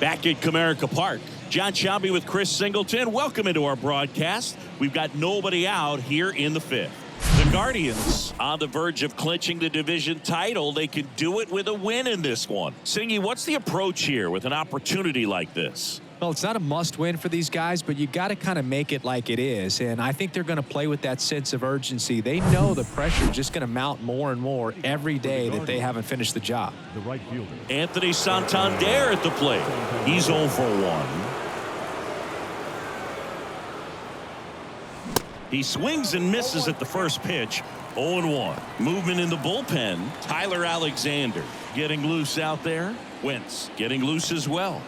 Back at Comerica Park, John Shelby with Chris Singleton. Welcome into our broadcast. We've got nobody out here in the fifth. The Guardians on the verge of clinching the division title. They can do it with a win in this one. Singy, what's the approach here with an opportunity like this? Well, it's not a must-win for these guys, but you got to kind of make it like it is. And I think they're going to play with that sense of urgency. They know the pressure is just going to mount more and more every day that they haven't finished the job. The right fielder, Anthony Santander at the plate. He's 0 for 1. He swings and misses at the first pitch. 0-1. Movement in the bullpen. Tyler Alexander getting loose out there. Wentz getting loose as well.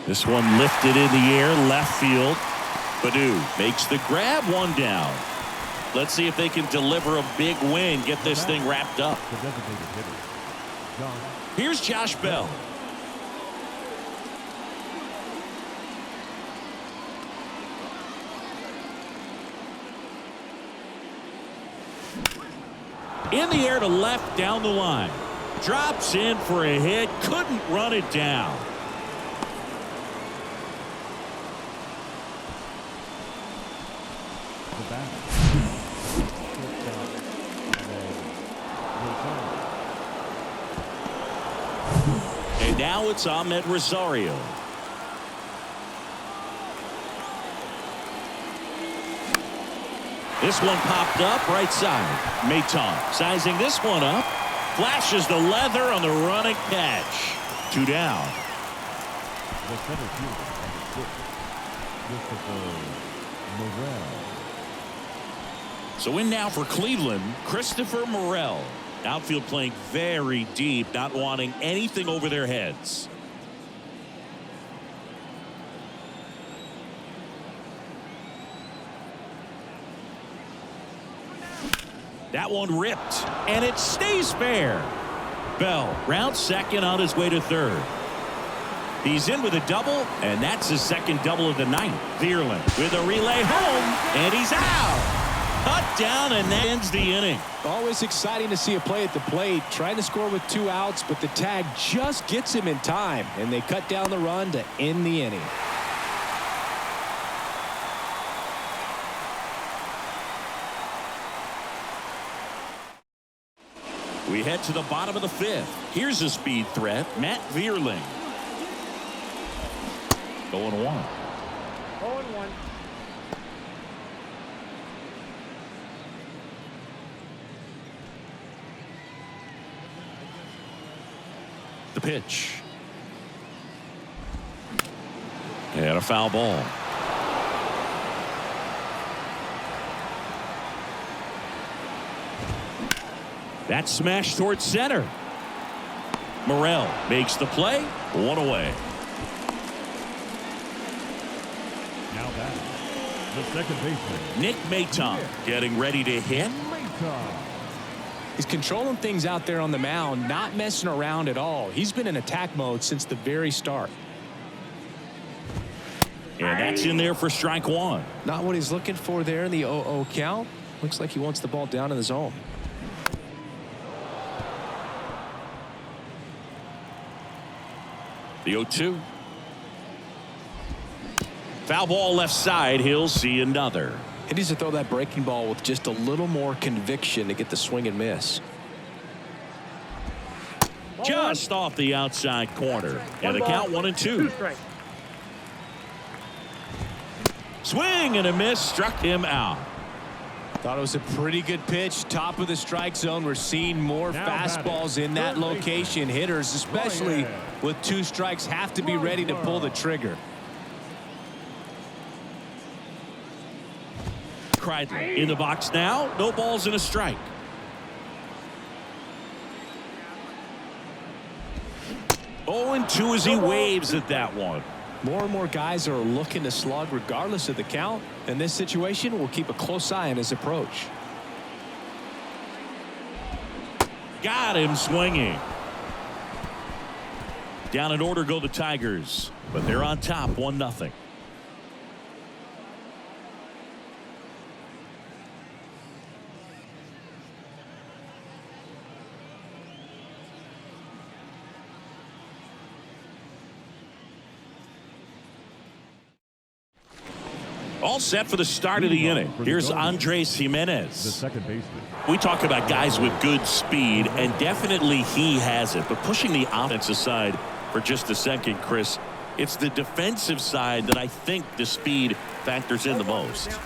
This one lifted in the air, left field. Badu makes the grab, one down. Let's see if they can deliver a big win, get this thing wrapped up. the designated hitter, John. Here's Josh Bell. In the air to left down the line. Drops in for a hit, couldn't run it down. The batter. And now it's Ahmed Rosario. This one popped up right side. Maton sizing this one up. Flashes the leather on the running catch. 2 down. The center fielder, number 6, Christopher Morel. So in now for Cleveland, Christopher Morel. Outfield playing very deep, not wanting anything over their heads. That one ripped, and it stays fair. Bell rounds second on his way to third. He's in with a double, and that's his second double of the night. Vierling with a relay home, and he's out. Cut down, and that ends the inning. Always exciting to see a play at the plate, trying to score with 2 outs, but the tag just gets him in time, and they cut down the run to end the inning. We head to the bottom of the fifth. Here's a speed threat, Matt Vierling. 0-1. 0-1. The pitch. And a foul ball. That smash towards center. Morel makes the play. 1 away. Now batting, the second baseman, Nick Maton getting ready to hit. Maton. He's controlling things out there on the mound, not messing around at all. He's been in attack mode since the very start. And that's in there for strike 1. Not what he's looking for there in the 0-0 count. Looks like he wants the ball down in the zone. The 0-2. Foul ball left side. He'll see another. He needs to throw that breaking ball with just a little more conviction to get the swing and miss. Just off the outside corner. And the count 1-2. 2 strikes. Swing and a miss. Struck him out. Thought it was a pretty good pitch. Top of the strike zone. We're seeing more fastballs in that location. Hitters, especially with 2 strikes, have to be ready to pull the trigger. Kreidler in the box now. No balls and a strike. Oh, and 2 as he waves at that one. More and more guys are looking to slug regardless of the count. In this situation, we'll keep a close eye on his approach. Got him swinging. Down in order go the Tigers, but they're on top 1-0. All set for the start of the inning. Here's Andres The Jimenez. second baseman. We talk about guys with good speed, and definitely he has it. But pushing the offense aside for just a second, Chris, it's the defensive side that I think the speed factors in the most.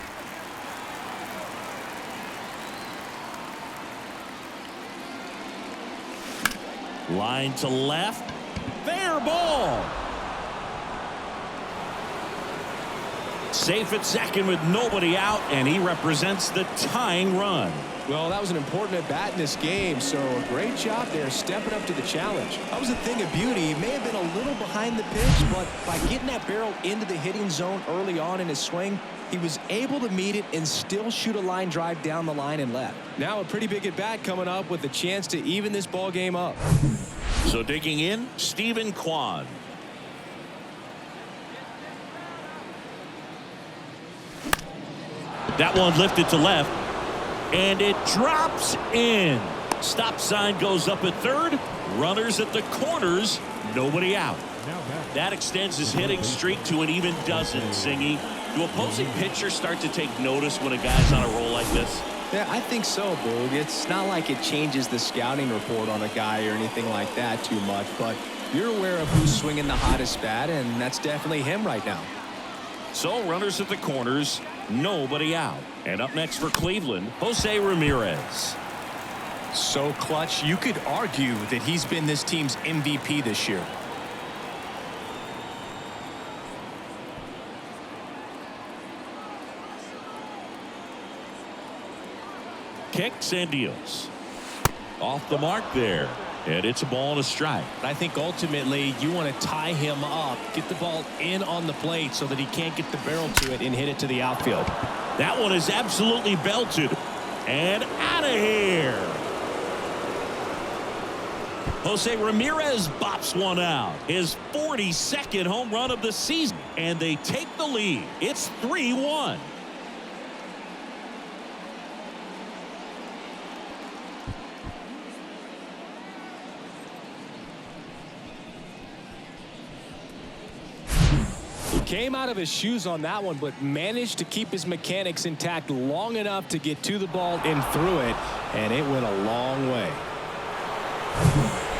Line to left. Fair ball. Safe at second with nobody out, and he represents the tying run. Well, that was an important at-bat in this game, so a great job there stepping up to the challenge. That was a thing of beauty. He may have been a little behind the pitch, but by getting that barrel into the hitting zone early on in his swing, he was able to meet it and still shoot a line drive down the line and left. Now a pretty big at-bat coming up with a chance to even this ball game up. So digging in, Stephen Kwan. That one lifted to left, and it drops in. Stop sign goes up at third. Runners at the corners. Nobody out. That extends his hitting streak to an even dozen, Singy. Do opposing pitchers start to take notice when a guy's on a roll like this? Yeah, I think so, Boog. It's not like it changes the scouting report on a guy or anything like that too much, but you're aware of who's swinging the hottest bat, and that's definitely him right now. So runners at the corners, nobody out. And up next for Cleveland, Jose Ramirez. So clutch, you could argue that he's been this team's MVP this year. Kicks and deals. Off the mark there. And it's a ball and a strike. I think ultimately you want to tie him up, get the ball in on the plate so that he can't get the barrel to it and hit it to the outfield. That one is absolutely belted. And out of here. Jose Ramirez bops one out. His 42nd home run of the season. And they take the lead. It's 3-1. Came out of his shoes on that one, but managed to keep his mechanics intact long enough to get to the ball and through it, and it went a long way.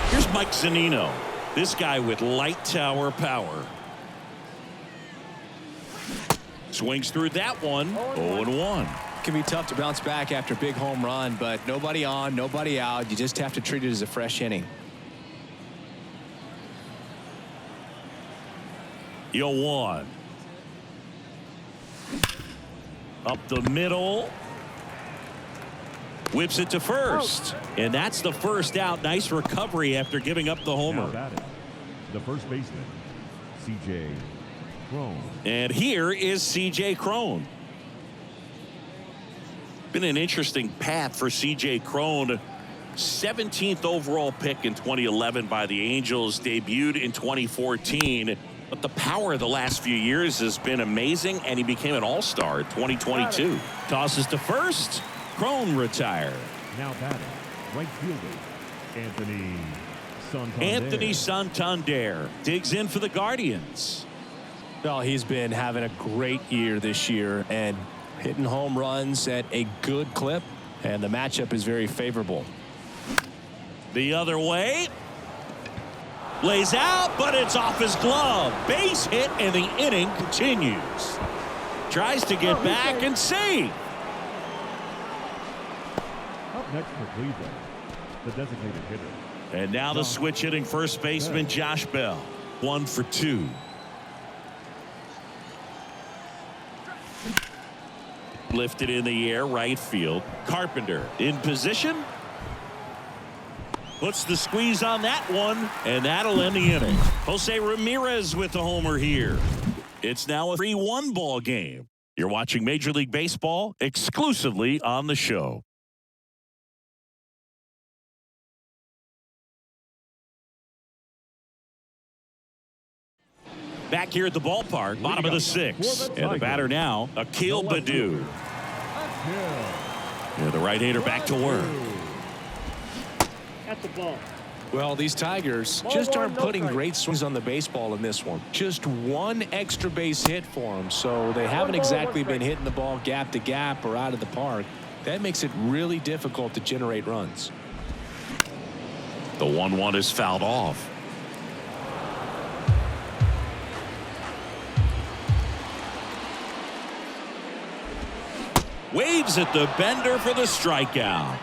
Here's Mike Zunino. This guy with light tower power. Swings through that one. 0-1. It can be tough to bounce back after a big home run, but nobody on, nobody out. You just have to treat it as a fresh inning. 0-1. Up the middle. Whips it to first. And that's the first out. Nice recovery after giving up the homer. Now batting, the first baseman, C.J. Cron. And here is C.J. Cron. Been an interesting path for C.J. Cron. 17th overall pick in 2011 by the Angels. Debuted in 2014. But the power of the last few years has been amazing, and he became an all-star in 2022. Tosses to first. Cron retired. Now batting, right fielder, Anthony Santander digs in for the Guardians. Well, he's been having a great year this year and hitting home runs at a good clip, and the matchup is very favorable. The other way. Lays out, but it's off his glove. Base hit, and the inning continues. Tries to get back and save. Up next for Cleveland, the designated hitter. And now the switch hitting first baseman Josh Bell. 1 for 2. Lifted in the air, right field. Carpenter in position. Puts the squeeze on that one, and that'll end the inning. Jose Ramirez with the homer here. It's now a 3-1 ball game. You're watching Major League Baseball exclusively on the show. Back here at the ballpark, bottom of the 6th. And the batter now, Akil Baddoo. And the right-hander back to work. At the ball. Well, these Tigers just aren't putting great swings on the baseball in this one. Just one extra base hit for them, so they haven't exactly been hitting the ball gap to gap or out of the park. That makes it really difficult to generate runs. The 1-1 is fouled off. Waves at the bender for the strikeout.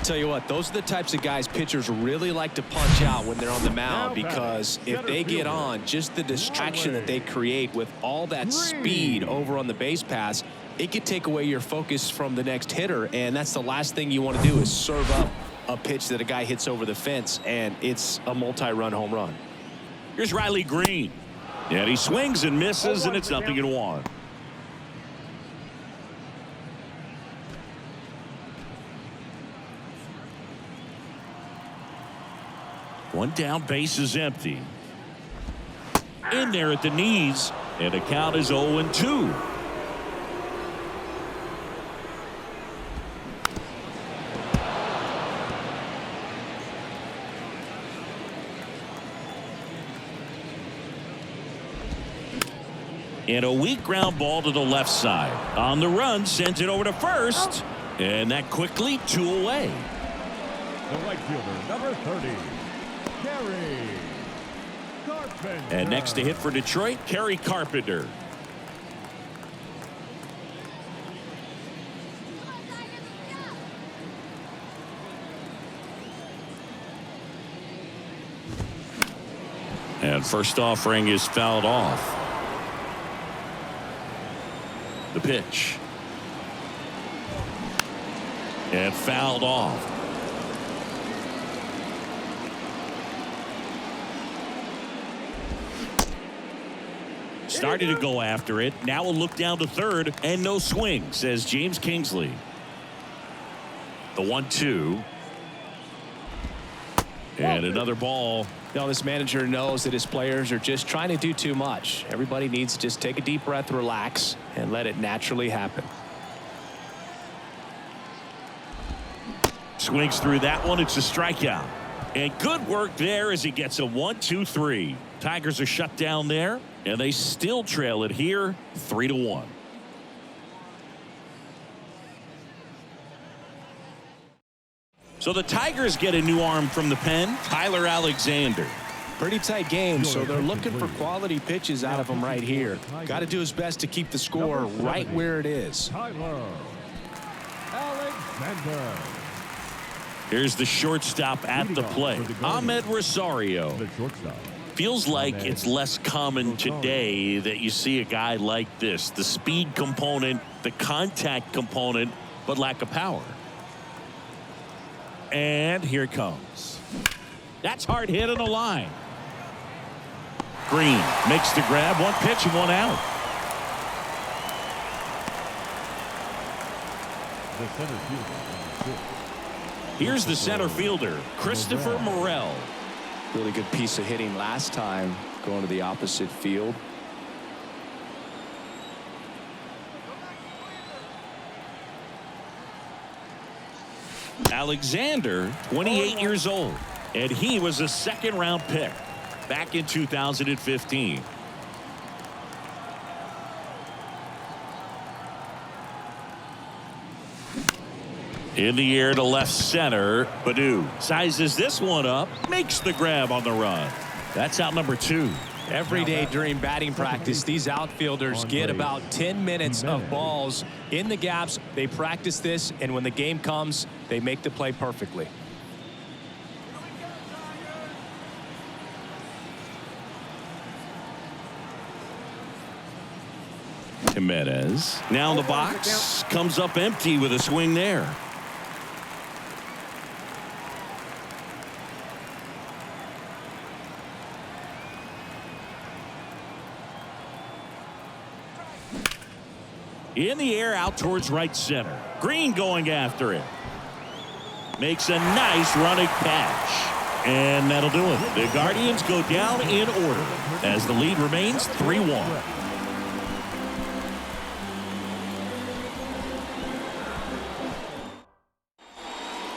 Tell you what, those are the types of guys pitchers really like to punch out when they're on the mound, because if they get on, just the distraction that they create with all that speed over on the base pass, it could take away your focus from the next hitter, and that's the last thing you want to do is serve up a pitch that a guy hits over the fence, and it's a multi-run home run. Here's Riley Green. And he swings and misses, and it's 0-1. One down, base is empty. In there at the knees, and the count is 0-2. And a weak ground ball to the left side. On the run, sends it over to first. And that quickly 2 away. The right fielder, number 30, Kerry Carpenter. And next to hit for Detroit, Kerry Carpenter. And first offering is fouled off. The pitch. And fouled off. Started to go after it. Now a look down to third, and no swing, says James Kingsley. The 1-2. And another ball. Now, this manager knows that his players are just trying to do too much. Everybody needs to just take a deep breath, relax, and let it naturally happen. Swings through that one. It's a strikeout. And good work there as he gets a 1-2-3. Tigers are shut down there, and they still trail it here 3-1. So the Tigers get a new arm from the pen, Tyler Alexander. Pretty tight game, so they're looking for quality pitches out of him right here. Got to do his best to keep the score right where it is. Tyler Alexander. Here's the shortstop at the plate, Ahmed Rosario. The shortstop. Feels like it's less common today that you see a guy like this. The speed component, the contact component, but lack of power. And here it comes. That's hard hit on the line. Green makes the grab. One pitch and one out. The center fielder. Here's the center fielder, Christopher Morel. Really good piece of hitting last time, going to the opposite field. Alexander, 28 years old, and he was a second-round pick back in 2015. In the air to left center, Badu sizes this one up, makes the grab on the run. That's out number 2. Every day during batting practice, these outfielders get about 10 minutes of balls in the gaps. They practice this, and when the game comes, they make the play perfectly. Jimenez now in the box, comes up empty with a swing there. In the air out towards right center. Green going after it. Makes a nice running catch. And that'll do it. The Guardians go down in order as the lead remains 3-1.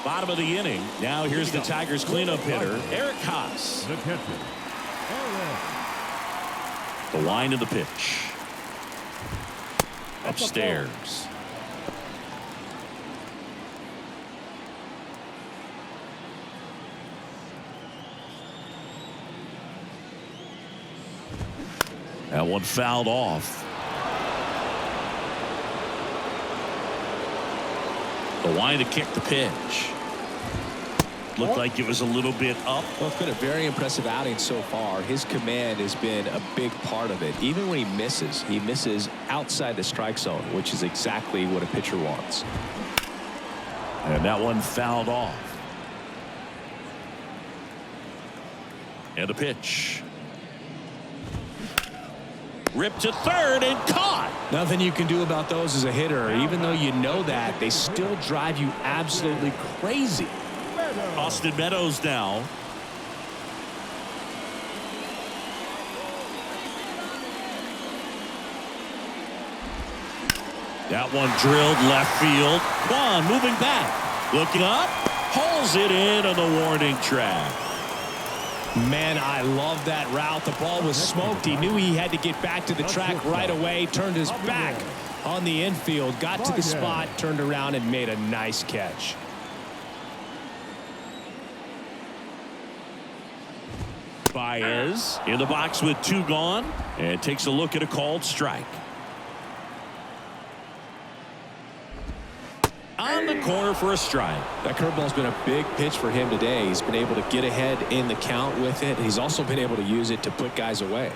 Bottom of the inning. Now here's the Tigers cleanup hitter, Eric Haas. The catcher, Eric. The line of the pitch. Upstairs. That one fouled off. The line to kick the pitch. Looked like it was a little bit up. Well, it's been a very impressive outing so far. His command has been a big part of it. Even when he misses outside the strike zone, which is exactly what a pitcher wants. And that one fouled off. And a pitch. Ripped to third and caught. Nothing you can do about those as a hitter. Even though you know that, they still drive you absolutely crazy. Austin Meadows now. That one drilled left field. Kwan moving back. Looking up. Pulls it in on the warning track. Man, I love that route. The ball was smoked. He knew he had to get back to the track right away. Turned his back on the infield. Got to the spot. Turned around and made a nice catch. Baez in the box with 2 gone and takes a look at a called strike. On the corner for a strike. That curveball's been a big pitch for him today. He's been able to get ahead in the count with it. He's also been able to use it to put guys away.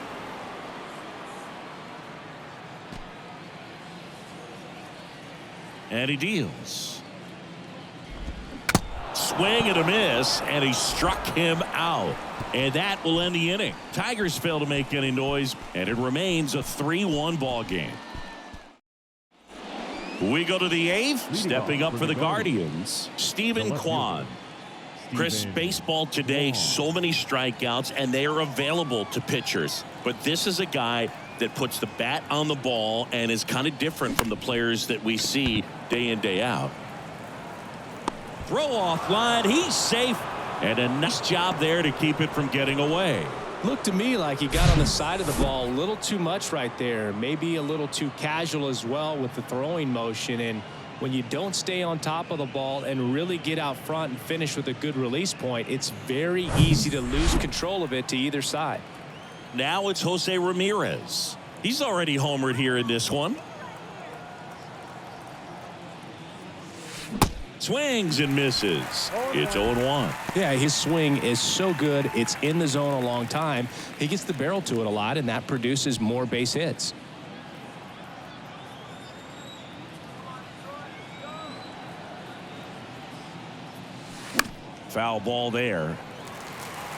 And he deals. Swing and a miss, and he struck him out. And that will end the inning. Tigers fail to make any noise, and it remains a 3-1 ball game. We go to the 8th. Stepping up for the Guardians, Stephen Kwan. Chris, baseball today, so many strikeouts, and they are available to pitchers. But this is a guy that puts the bat on the ball and is kind of different from the players that we see day in, day out. Throw off line. He's safe. And a nice job there to keep it from getting away. Looked to me like he got on the side of the ball a little too much right there. Maybe a little too casual as well with the throwing motion. And when you don't stay on top of the ball and really get out front and finish with a good release point, it's very easy to lose control of it to either side. Now it's Jose Ramirez. He's already homered here in this one. Swings and misses. It's 0-1. Yeah, his swing is so good. It's in the zone a long time. He gets the barrel to it a lot, and that produces more base hits. Foul ball there.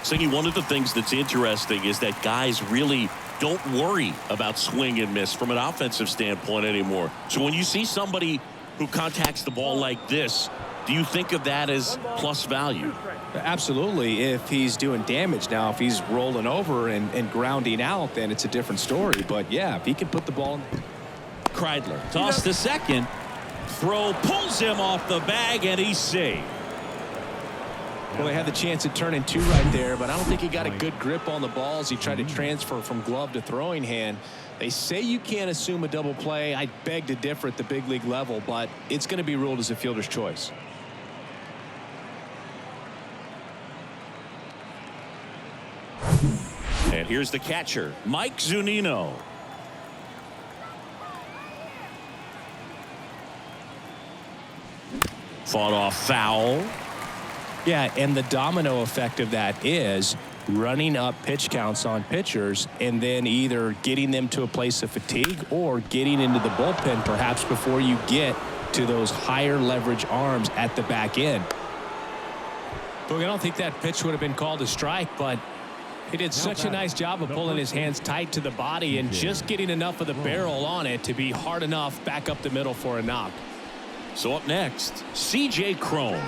Singy, one of the things that's interesting is that guys really don't worry about swing and miss from an offensive standpoint anymore. So when you see somebody who contacts the ball like this, do you think of that as plus value? Absolutely. If he's doing damage. Now, if he's rolling over and grounding out, then it's a different story. But yeah, if he can put the ball in. Kreidler toss to second. Throw pulls him off the bag, and he's safe. Well, they had the chance at turning 2 right there, but I don't think he got a good grip on the balls. He tried to transfer from glove to throwing hand. They say you can't assume a double play. I beg to differ at the big league level, but it's going to be ruled as a fielder's choice. And here's the catcher, Mike Zunino. Fought off foul. Yeah, and the domino effect of that is running up pitch counts on pitchers and then either getting them to a place of fatigue or getting into the bullpen perhaps before you get to those higher leverage arms at the back end. Look, I don't think that pitch would have been called a strike, but he did such a nice job of pulling his hands tight to the body and just getting enough of the barrel on it to be hard enough back up the middle for a knock. So up next, C.J. Cron.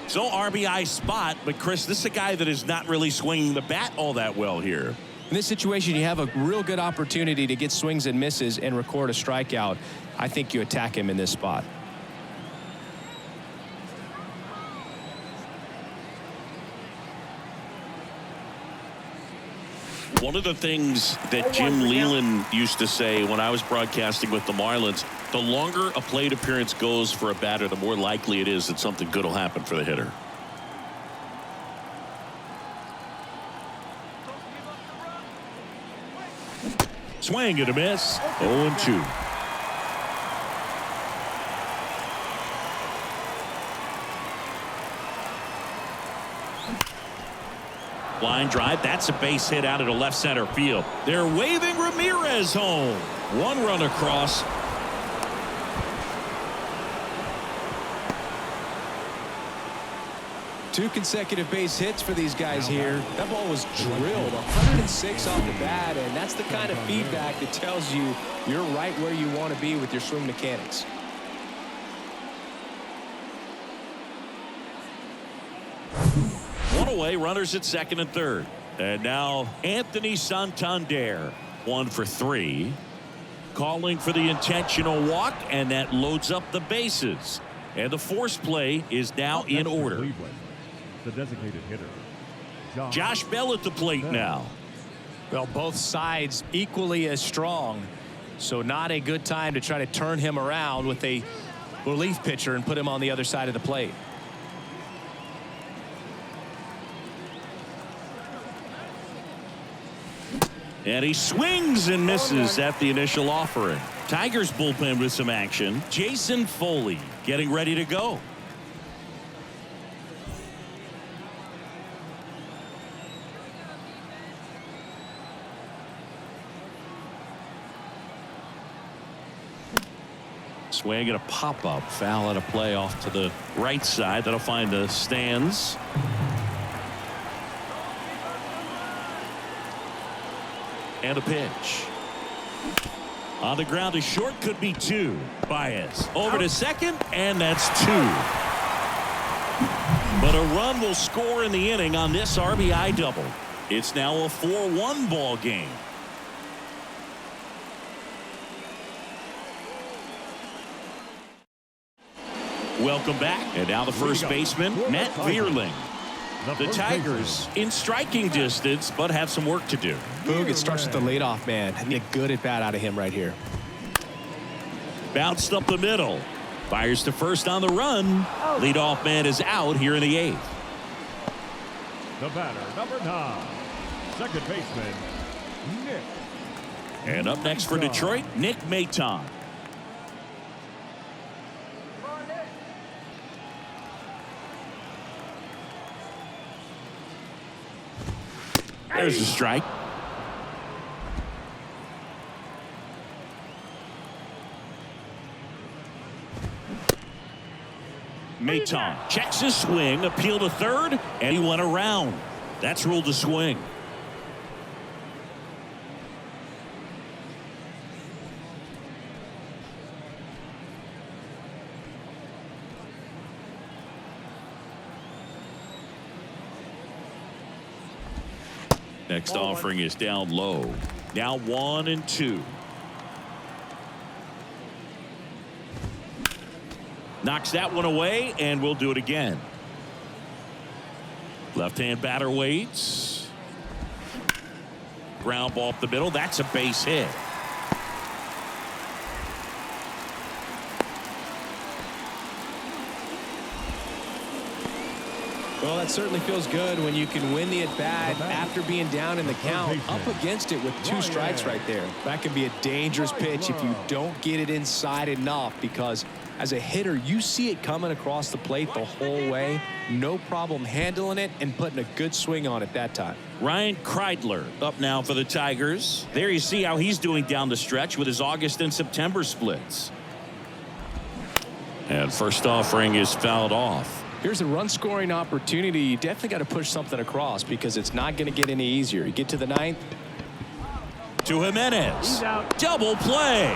So RBI spot, but Chris, this is a guy that is not really swinging the bat all that well here. In this situation, you have a real good opportunity to get swings and misses and record a strikeout. I think you attack him in this spot. One of the things that Jim Leland used to say when I was broadcasting with the Marlins, the longer a plate appearance goes for a batter, the more likely it is that something good will happen for the hitter. Swing and a miss. 0-2. Line drive. That's a base hit out of the left center field. They're waving Ramirez home. One run across. Two consecutive base hits for these guys here. That ball was drilled 106 off the bat, and that's the kind of feedback that tells you you're right where you want to be with your swing mechanics. One away, runners at second and third. And now Anthony Santander, 1 for 3. Calling for the intentional walk, and that loads up the bases. And the force play is now in order. The designated hitter, Josh Bell at the plate now. Well, both sides equally as strong. So not a good time to try to turn him around with a relief pitcher and put him on the other side of the plate. And he swings and misses at the initial offering. Tigers bullpen with some action. Jason Foley getting ready to go. Swing and a pop-up. Foul at a play off to the right side. That'll find the stands. And a pitch. On the ground to short, could be 2. Baez over to second, and that's 2. But a run will score in the inning on this RBI double. It's now a 4-1 ball game. Welcome back. And now the first baseman, Matt Vierling. The Tigers in striking distance, but have some work to do. Boog, it starts with the leadoff man. I need a good at bat out of him right here. Bounced up the middle. Fires to first on the run. Leadoff man is out here in the 8th. the batter, number 9, second baseman, Nick. And up next for Detroit, Nick Maton. There's a strike. Maton checks his swing, appeal to third, and he went around. That's ruled a swing. Next offering is down low. Now 1-2. Knocks that one away, and we'll do it again. Left-hand batter waits. Ground ball up the middle. That's a base hit. Well, that certainly feels good when you can win the at-bat after being down in the count, up against it with 2 strikes right there. That can be a dangerous pitch if you don't get it inside enough, because as a hitter, you see it coming across the plate the whole way. No problem handling it and putting a good swing on it that time. Ryan Kreidler up now for the Tigers. There you see how he's doing down the stretch with his August and September splits. And first offering is fouled off. Here's a run-scoring opportunity. You definitely got to push something across because it's not going to get any easier. You get to the 9th. To Jimenez. Double play.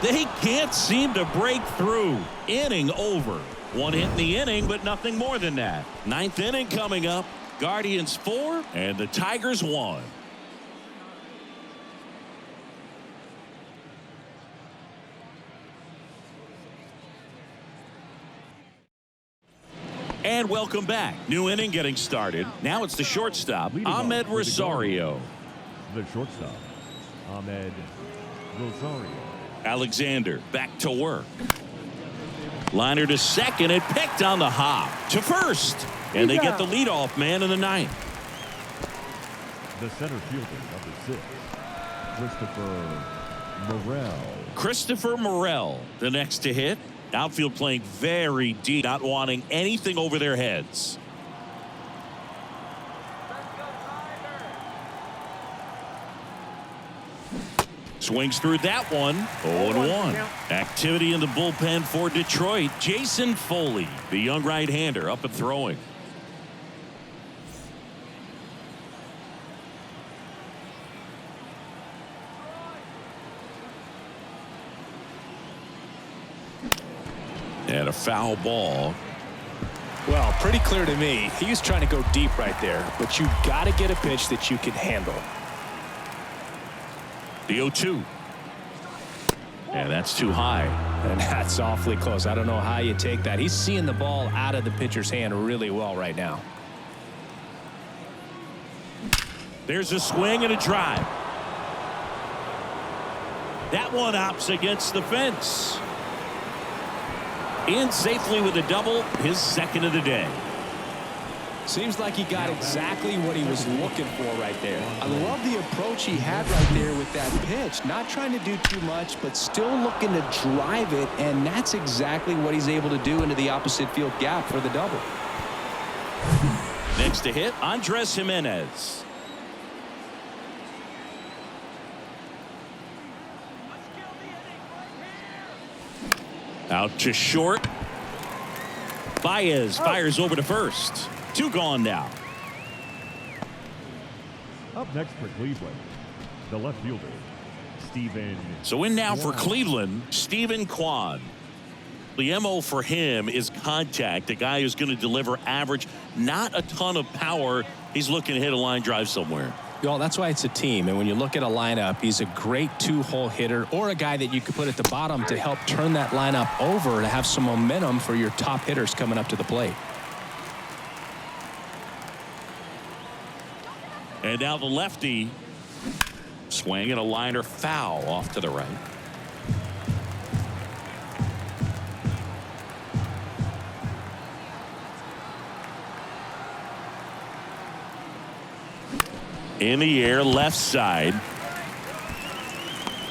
They can't seem to break through. Inning over. 1 hit in the inning, but nothing more than that. 9th inning coming up. Guardians 4 and the Tigers 1. And welcome back. New inning getting started. Now it's the shortstop, Ahmed Rosario. The shortstop, Ahmed Rosario. Alexander back to work. Liner to second and picked on the hop to first. And they get the leadoff man in the ninth. The center fielder, number 6, Christopher Morel. Christopher Morel, the next to hit. Outfield playing very deep, not wanting anything over their heads. Swings through that one. 0-1. Activity in the bullpen for Detroit. Jason Foley, the young right-hander, up and throwing. And a foul ball. Well, pretty clear to me. He was trying to go deep right there, but you got to get a pitch that you can handle. The 0-2. And that's too high. And that's awfully close. I don't know how you take that. He's seeing the ball out of the pitcher's hand really well right now. There's a swing and a drive. That one opts against the fence. In safely with a double, his second of the day. Seems like he got exactly what he was looking for right there. I love the approach he had right there with that pitch. Not trying to do too much, but still looking to drive it, and that's exactly what he's able to do into the opposite field gap for the double. Next to hit, Andres Jimenez. Out to short. Baez fires over to first. 2 gone now. Up next for Cleveland, the left fielder, Steven. So in now for Cleveland, Steven Kwan. The MO for him is contact. A guy who's going to deliver average, not a ton of power. He's looking to hit a line drive somewhere. Well, that's why it's a team. And when you look at a lineup, he's a great 2-hole hitter or a guy that you could put at the bottom to help turn that lineup over to have some momentum for your top hitters coming up to the plate. And now the lefty swinging a liner foul off to the right. In the air, left side.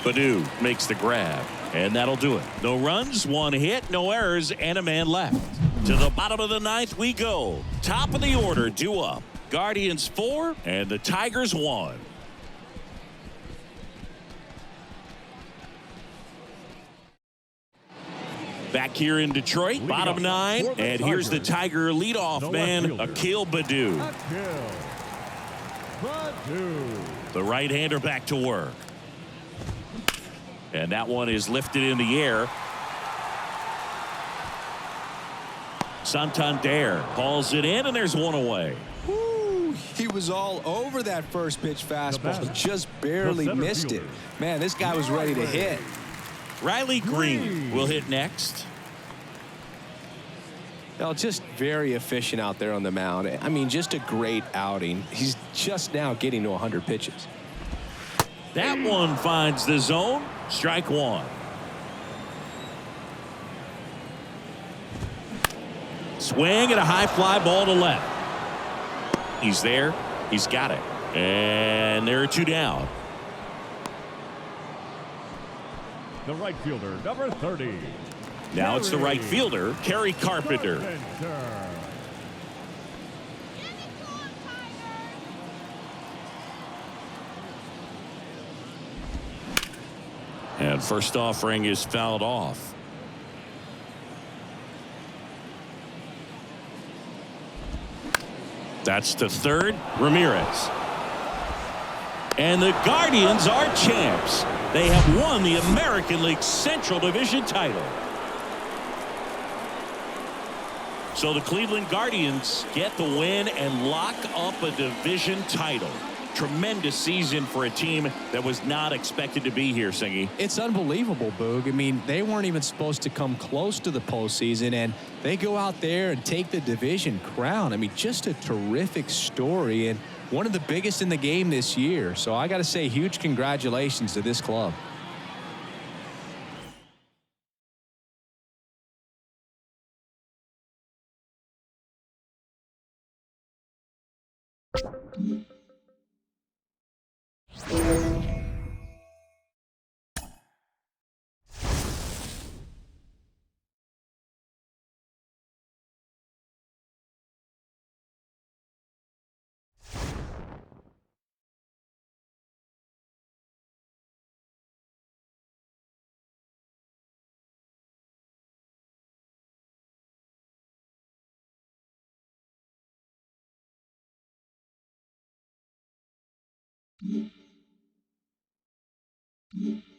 Baddoo makes the grab, and that'll do it. No runs, 1 hit, no errors, and a man left. To the bottom of the ninth we go. Top of the order, due up. Guardians 4 and the Tigers 1. Back here in Detroit, bottom 9, and here's the Tiger leadoff man, Akil Baddoo. The right-hander back to work. And that one is lifted in the air. Santander calls it in, and there's 1 away. He was all over that first pitch fastball, just barely missed it. Man, this guy was ready to hit. Riley Green will hit next. Well, just very efficient out there on the mound. I mean, just a great outing. He's just now getting to 100 pitches. That one finds the zone. Strike 1. Swing and a high fly ball to left. He's there. He's got it. And there are 2 down. The right fielder, number 30. Now it's the right fielder, Kerry Carpenter. And first offering is fouled off. That's to third, Ramirez. And the Guardians are champs. They have won the American League Central Division title. So the Cleveland Guardians get the win and lock up a division title. tremendous season for a team that was not expected to be here, Singy. It's unbelievable, Boog. I mean, they weren't even supposed to come close to the postseason, and they go out there and take the division crown. I mean, just a terrific story and one of the biggest in the game this year. So I got to say, huge congratulations to this club. Mm-hmm.